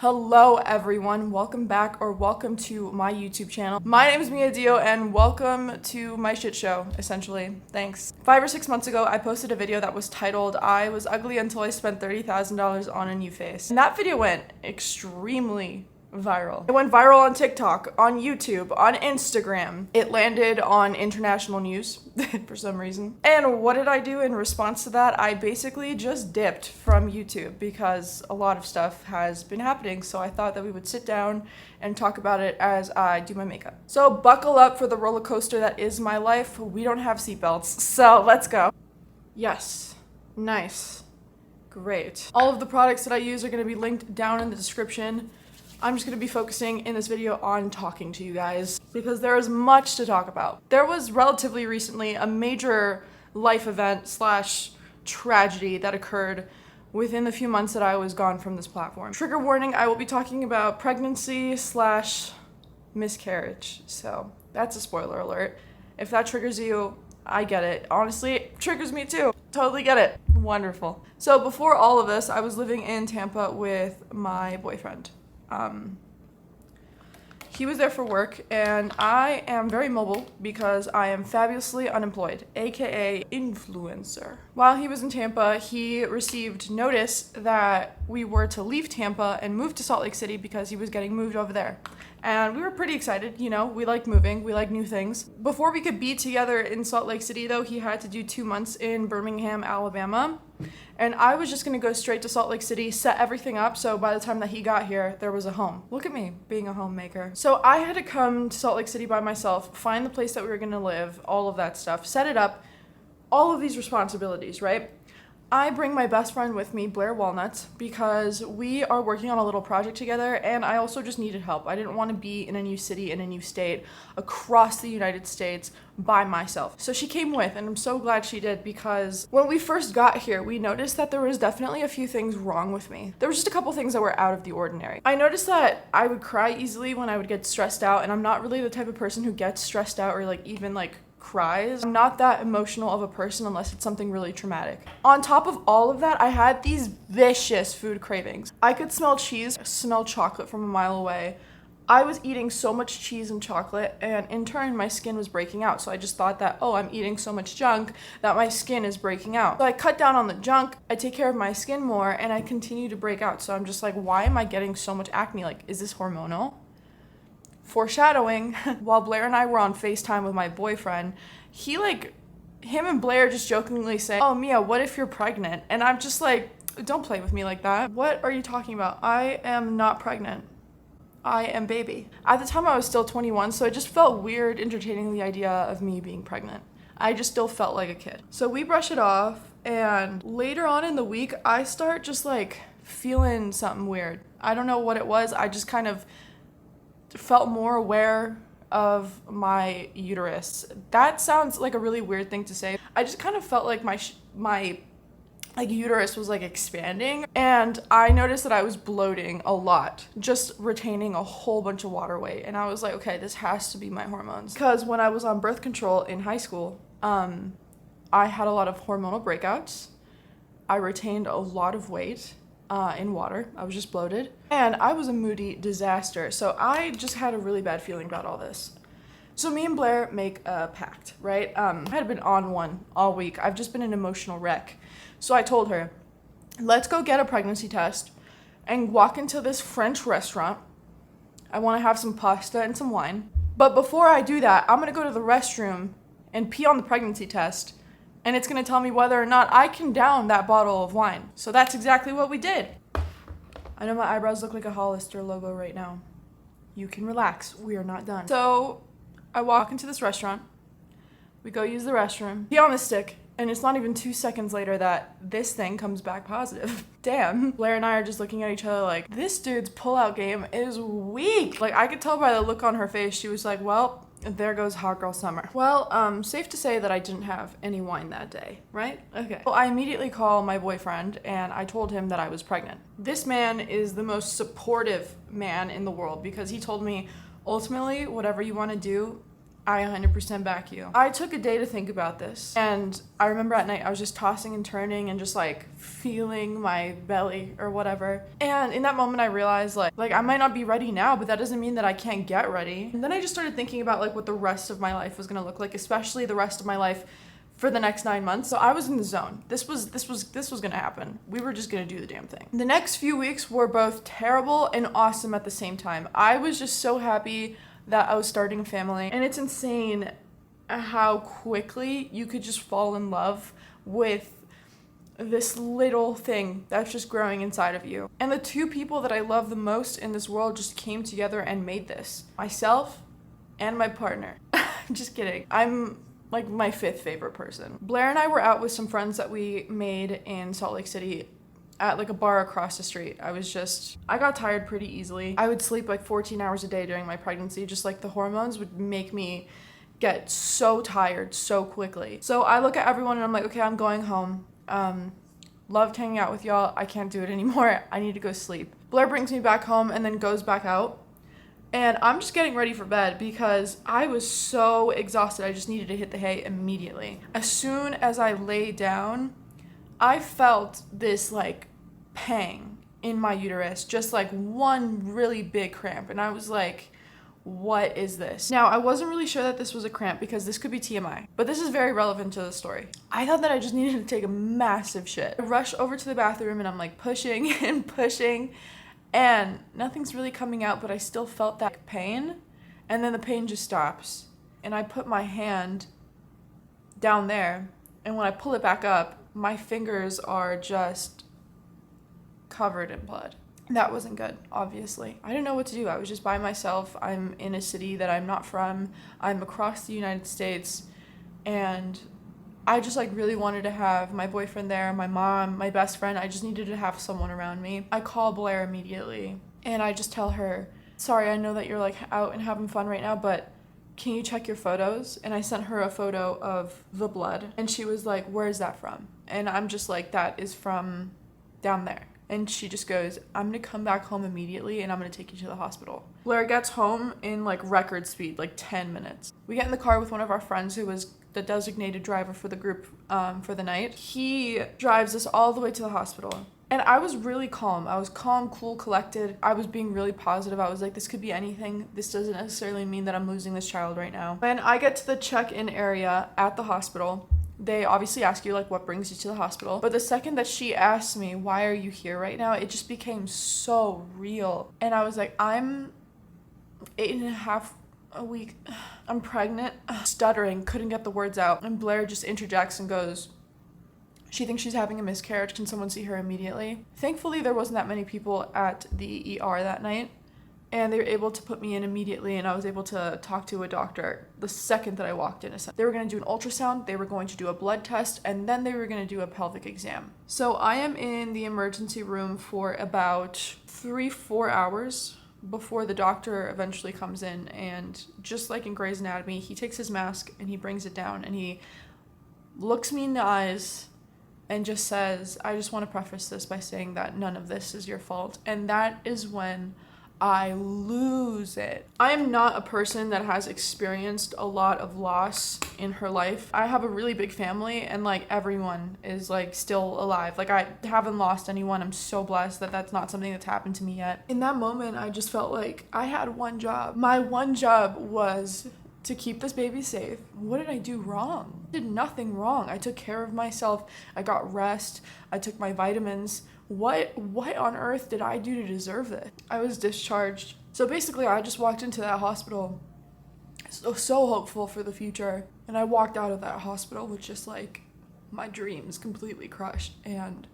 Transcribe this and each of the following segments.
Hello everyone, welcome back or welcome to my YouTube channel. My name is Mia Dio and welcome to my shit show, essentially. Thanks. 5 or 6 months ago, I posted a video that was titled, I was ugly until I spent $30,000 on a new face. And that video went extremely viral. It went viral on TikTok, on YouTube, on Instagram. It landed on international news for some reason. And what did I do in response to that? I basically just dipped from YouTube because a lot of stuff has been happening. So I thought that we would sit down and talk about it as I do my makeup. So buckle up for the roller coaster that is my life. We don't have seatbelts, so let's go. Yes, nice, great. All of the products that I use are gonna be linked down in the description. I'm just going to be focusing in this video on talking to you guys because there is much to talk about. There was relatively recently a major life event slash tragedy that occurred within the few months that I was gone from this platform. Trigger warning, I will be talking about pregnancy slash miscarriage. So that's a spoiler alert. If that triggers you, I get it. Honestly, it triggers me too. Totally get it. Wonderful. So before all of this, I was living in Tampa with my boyfriend. He was there for work, and I am very mobile because I am fabulously unemployed, aka influencer. While he was in Tampa, he received notice that we were to leave Tampa and move to Salt Lake City because he was getting moved over there. And we were pretty excited, you know, we like moving, we like new things. Before we could be together in Salt Lake City though, he had to do 2 months in Birmingham, Alabama. And I was just gonna go straight to Salt Lake City, set everything up, so by the time that he got here, there was a home. Look at me, being a homemaker. So I had to come to Salt Lake City by myself, find the place that we were gonna live, all of that stuff, set it up, all of these responsibilities, right? I bring my best friend with me, Blair Walnuts, because we are working on a little project together and I also just needed help. I didn't want to be in a new city, in a new state, across the United States by myself. So she came with, and I'm so glad she did because when we first got here, we noticed that there was definitely a few things wrong with me. There was just a couple things that were out of the ordinary. I noticed that I would cry easily when I would get stressed out, and I'm not really the type of person who gets stressed out or even cries. I'm not that emotional of a person unless it's something really traumatic. On top of all of that, I had these vicious food cravings. I could smell cheese, smell chocolate from a mile away. I was eating so much cheese and chocolate, and in turn my skin was breaking out. So I just thought that, oh, I'm eating so much junk that my skin is breaking out. So I cut down on the junk, I take care of my skin more, and I continue to break out. So I'm just like, why am I getting so much acne? Is this hormonal? Foreshadowing, while Blair and I were on FaceTime with my boyfriend, him and Blair just jokingly say, oh, Mia, what if you're pregnant? And I'm just like, don't play with me like that. What are you talking about? I am not pregnant. I am baby. At the time I was still 21, so it just felt weird entertaining the idea of me being pregnant. I just still felt like a kid. So we brush it off, and later on in the week, I start just feeling something weird. I don't know what it was. I just kind of felt more aware of my uterus. That sounds like a really weird thing to say. I just kind of felt like my uterus was expanding, and I noticed that I was bloating a lot, just retaining a whole bunch of water weight. And I was like, okay, this has to be my hormones. Because when I was on birth control in high school, I had a lot of hormonal breakouts. I retained a lot of weight in water. I was just bloated, and I was a moody disaster. So I just had a really bad feeling about all this. So me and Blair make a pact, right? I had been on one all week. I've just been an emotional wreck. So I told her, let's go get a pregnancy test and walk into this French restaurant. I want to have some pasta and some wine. But before I do that, I'm going to go to the restroom and pee on the pregnancy test, and it's going to tell me whether or not I can down that bottle of wine. So that's exactly what we did. I know my eyebrows look like a Hollister logo right now. You can relax. We are not done. So I walk into this restaurant. We go use the restroom. Pee on the stick. And it's not even 2 seconds later that this thing comes back positive. Damn. Blair and I are just looking at each other like, this dude's pullout game is weak. I could tell by the look on her face. She was like, well, there goes hot girl summer. Well, safe to say that I didn't have any wine that day, right? Okay. Well, I immediately call my boyfriend and I told him that I was pregnant. This man is the most supportive man in the world because he told me, ultimately, whatever you want to do, I 100% back you. I took a day to think about this. And I remember at night I was just tossing and turning and just like feeling my belly or whatever. And in that moment I realized like I might not be ready now, but that doesn't mean that I can't get ready. And then I just started thinking about like what the rest of my life was gonna look like, especially the rest of my life for the next 9 months. So I was in the zone. This was gonna happen. We were just gonna do the damn thing. The next few weeks were both terrible and awesome at the same time. I was just so happy that I was starting a family, and it's insane how quickly you could just fall in love with this little thing that's just growing inside of you. And the two people that I love the most in this world just came together and made this. Myself and my partner. Just kidding. I'm like my 5th favorite person. Blair and I were out with some friends that we made in Salt Lake City at like a bar across the street. I got tired pretty easily. I would sleep like 14 hours a day during my pregnancy. Just like the hormones would make me get so tired so quickly. So I look at everyone and I'm like, okay, I'm going home. Loved hanging out with y'all. I can't do it anymore. I need to go sleep. Blair brings me back home and then goes back out. And I'm just getting ready for bed because I was so exhausted. I just needed to hit the hay immediately. As soon as I lay down, I felt this like pang in my uterus, just like one really big cramp. And I was like, what is this? Now, I wasn't really sure that this was a cramp because this could be TMI, but this is very relevant to the story. I thought that I just needed to take a massive shit. I rush over to the bathroom and I'm like pushing and pushing and nothing's really coming out, but I still felt that pain. And then the pain just stops. And I put my hand down there, and when I pull it back up, my fingers are just covered in blood. That wasn't good, obviously. I didn't know what to do. I was just by myself. I'm in a city that I'm not from. I'm across the United States. And I just like really wanted to have my boyfriend there, my mom, my best friend. I just needed to have someone around me. I call Blair immediately and I just tell her, sorry, I know that you're like out and having fun right now, but can you check your photos? And I sent her a photo of the blood and she was like, where is that from? And I'm just like, that is from down there. And she just goes, I'm gonna come back home immediately and I'm gonna take you to the hospital. Blair gets home in like record speed, like 10 minutes. We get in the car with one of our friends who was the designated driver for the group for the night. He drives us all the way to the hospital. And I was really calm. I was calm, cool, collected. I was being really positive. I was like, this could be anything. This doesn't necessarily mean that I'm losing this child right now. When I get to the check-in area at the hospital, they obviously ask you like what brings you to the hospital. But the second that she asked me, why are you here right now? It just became so real. And I was like, I'm 8.5 a week. I'm pregnant. Stuttering, couldn't get the words out. And Blair just interjects and goes, she thinks she's having a miscarriage. Can someone see her immediately? Thankfully, there wasn't that many people at the ER that night. And they were able to put me in immediately, and I was able to talk to a doctor the second that I walked in. They were going to do an ultrasound, they were going to do a blood test, and then they were going to do a pelvic exam. So I am in the emergency room for about 3-4 hours before the doctor eventually comes in. And just like in Grey's Anatomy, he takes his mask and he brings it down and he looks me in the eyes and just says, I just want to preface this by saying that none of this is your fault. And that is when I lose it. I am not a person that has experienced a lot of loss in her life. I have a really big family and like everyone is like still alive. Like I haven't lost anyone. I'm so blessed that that's not something that's happened to me yet. In that moment, I just felt like I had one job. My one job was to keep this baby safe. What did I do wrong? I did nothing wrong. I took care of myself. I got rest. I took my vitamins. What on earth did I do to deserve this? I was discharged. So basically, I just walked into that hospital so hopeful for the future. And I walked out of that hospital with just like my dreams completely crushed. And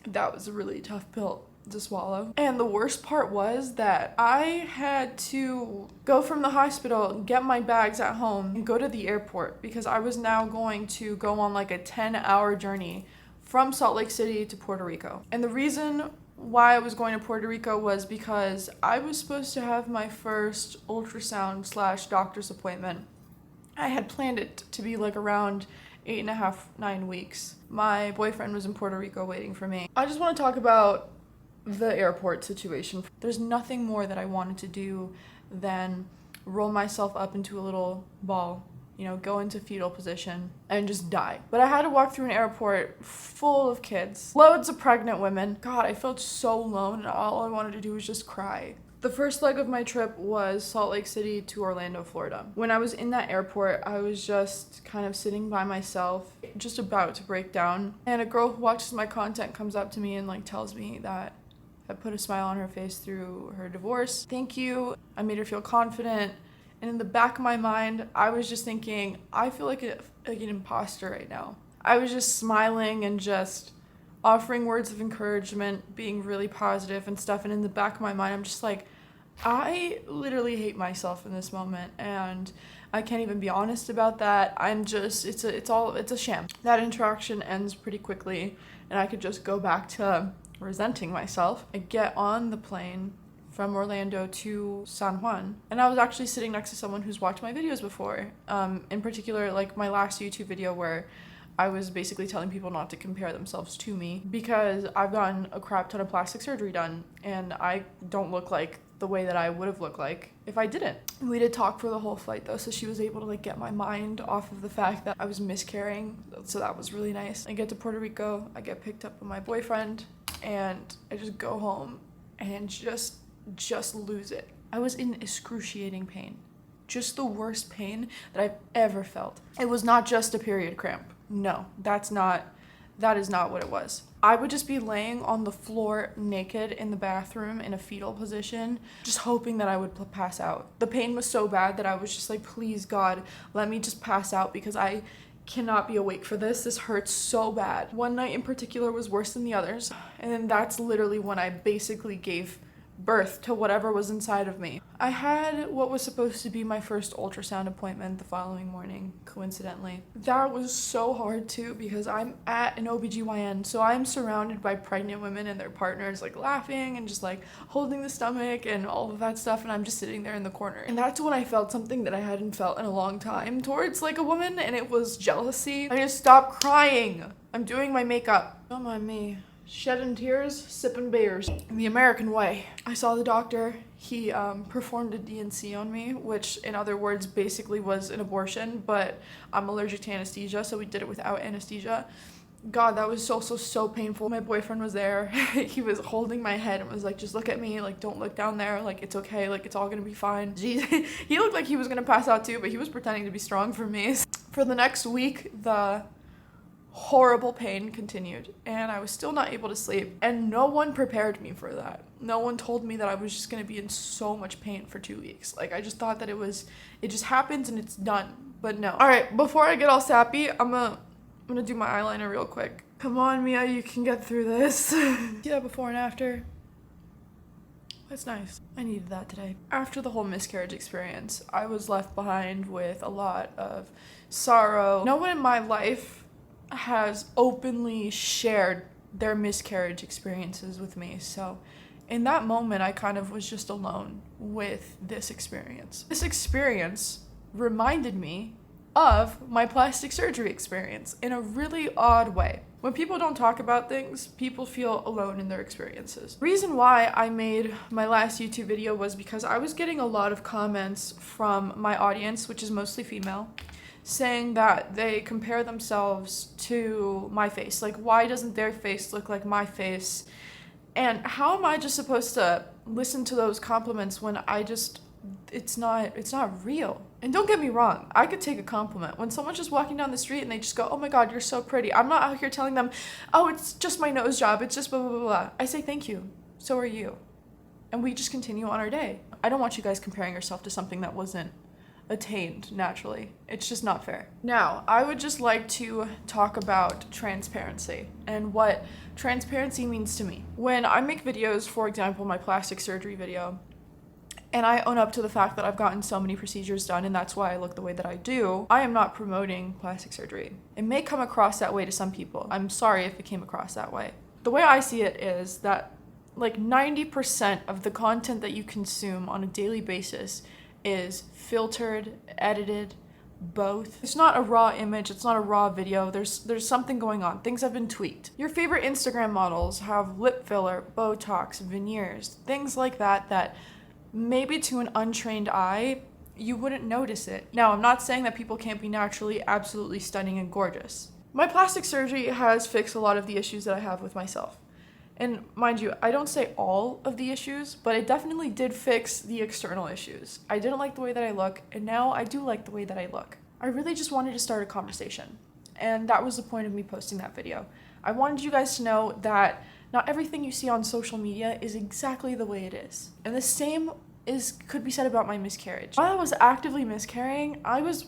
that was a really tough pill to swallow. And the worst part was that I had to go from the hospital, get my bags at home, and go to the airport because I was now going to go on like a 10-hour journey from Salt Lake City to Puerto Rico. And the reason why I was going to Puerto Rico was because I was supposed to have my first ultrasound/doctor's appointment. I had planned it to be like around 8.5, 9 weeks. My boyfriend was in Puerto Rico waiting for me. I just want to talk about the airport situation. There's nothing more that I wanted to do than roll myself up into a little ball, you know, go into fetal position and just die. But I had to walk through an airport full of kids, loads of pregnant women. God, I felt so alone and all I wanted to do was just cry. The first leg of my trip was Salt Lake City to Orlando, Florida. When I was in that airport, I was just kind of sitting by myself, just about to break down. And a girl who watches my content comes up to me and like tells me that I put a smile on her face through her divorce. Thank you. I made her feel confident. And in the back of my mind, I was just thinking, I feel like an imposter right now. I was just smiling and just offering words of encouragement, being really positive and stuff. And in the back of my mind, I'm just like, I literally hate myself in this moment. And I can't even be honest about that. I'm just, it's a sham. That interaction ends pretty quickly and I could just go back to resenting myself. I get on the plane from Orlando to San Juan, and I was actually sitting next to someone who's watched my videos before. In particular, like my last YouTube video where I was basically telling people not to compare themselves to me because I've gotten a crap ton of plastic surgery done and I don't look like the way that I would have looked like if I didn't. We did talk for the whole flight though, so she was able to like get my mind off of the fact that I was miscarrying, so that was really nice. I get to Puerto Rico, I get picked up by my boyfriend, and I just go home and just lose it. I was in excruciating pain. Just the worst pain that I've ever felt. It was not just a period cramp. No, that is not what it was. I would just be laying on the floor naked in the bathroom in a fetal position, just hoping that I would pass out. The pain was so bad that I was just like, please God, let me just pass out because I cannot be awake for this. This hurts so bad. One night in particular was worse than the others. And then that's literally when I basically gave birth to whatever was inside of me. I had what was supposed to be my first ultrasound appointment the following morning, coincidentally. That was so hard too because I'm at an OBGYN, so I'm surrounded by pregnant women and their partners like laughing and just like holding the stomach and all of that stuff, and I'm just sitting there in the corner. And that's when I felt something that I hadn't felt in a long time towards like a woman, and it was jealousy. I just stopped crying. I'm doing my makeup. Don't mind me. Shedding tears, sipping beers. The American way. I saw the doctor. He performed a DNC on me, which in other words basically was an abortion, but I'm allergic to anesthesia, so we did it without anesthesia. God, that was so painful. My boyfriend was there. He was holding my head and was like, just look at me, like don't look down there, like it's okay, like it's all gonna be fine. Jeez. He looked like he was gonna pass out too, but he was pretending to be strong for me. For the next week, the horrible pain continued and I was still not able to sleep, and no one prepared me for that. No one told me that I was just going to be in so much pain for 2 weeks. Like I just thought that it just happens and it's done, but no. All right, before I get all sappy, I'm gonna do my eyeliner real quick. Come on, Mia, you can get through this. See that before and after? That's nice. I needed that today. After the whole miscarriage experience, I was left behind with a lot of sorrow. No one in my life has openly shared their miscarriage experiences with me, so in that moment I kind of was just alone with this experience. This experience reminded me of my plastic surgery experience in a really odd way. When people don't talk about things, people feel alone in their experiences. The reason why I made my last YouTube video was because I was getting a lot of comments from my audience, which is mostly female, saying that they compare themselves to my face. Like, why doesn't their face look like my face? And how am I just supposed to listen to those compliments when it's not real? And don't get me wrong, I could take a compliment. When someone's just walking down the street and they just go, oh my God, you're so pretty. I'm not out here telling them, oh, it's just my nose job. It's just blah, blah, blah, blah. I say, thank you. So are you. And we just continue on our day. I don't want you guys comparing yourself to something that wasn't attained naturally. It's just not fair. Now, I would just like to talk about transparency and what transparency means to me. When I make videos, for example, my plastic surgery video, and I own up to the fact that I've gotten so many procedures done and that's why I look the way that I do, I am not promoting plastic surgery. It may come across that way to some people. I'm sorry if it came across that way. The way I see it is that like 90% of the content that you consume on a daily basis is filtered, edited, both. It's not a raw image, it's not a raw video. There's something going on. Things have been tweaked. Your favorite Instagram models have lip filler, Botox, veneers, things like that maybe to an untrained eye you wouldn't notice it. Now, I'm not saying that people can't be naturally absolutely stunning and gorgeous. My plastic surgery has fixed a lot of the issues that I have with myself. And mind you, I don't say all of the issues, but it definitely did fix the external issues. I didn't like the way that I look, and now I do like the way that I look. I really just wanted to start a conversation, and that was the point of me posting that video. I wanted you guys to know that not everything you see on social media is exactly the way it is. And the same could be said about my miscarriage. While I was actively miscarrying, I was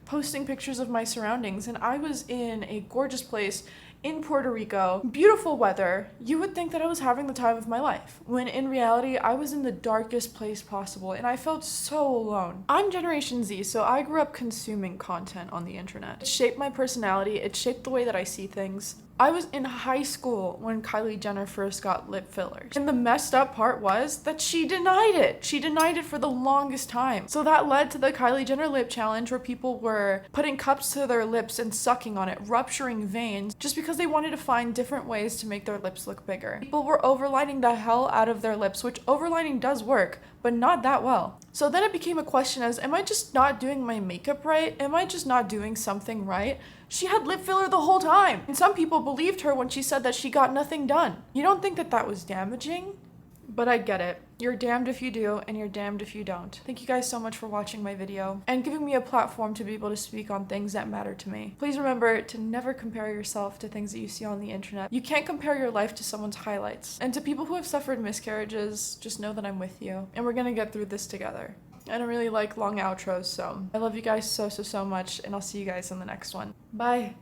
posting pictures of my surroundings, and I was in a gorgeous place in Puerto Rico, beautiful weather. You would think that I was having the time of my life, when in reality, I was in the darkest place possible, and I felt so alone. I'm Generation Z, so I grew up consuming content on the internet. It shaped my personality, it shaped the way that I see things. I was in high school when Kylie Jenner first got lip fillers. And the messed up part was that she denied it. She denied it for the longest time. So that led to the Kylie Jenner lip challenge, where people were putting cups to their lips and sucking on it, rupturing veins, just because they wanted to find different ways to make their lips look bigger. People were overlining the hell out of their lips, which overlining does work, but not that well. So then it became a question as, am I just not doing my makeup right? Am I just not doing something right? She had lip filler the whole time. And some people believed her when she said that she got nothing done. You don't think that that was damaging? But I get it. You're damned if you do, and you're damned if you don't. Thank you guys so much for watching my video and giving me a platform to be able to speak on things that matter to me. Please remember to never compare yourself to things that you see on the internet. You can't compare your life to someone's highlights. And to people who have suffered miscarriages, just know that I'm with you, and we're gonna get through this together. I don't really like long outros, so I love you guys so much, and I'll see you guys in the next one. Bye.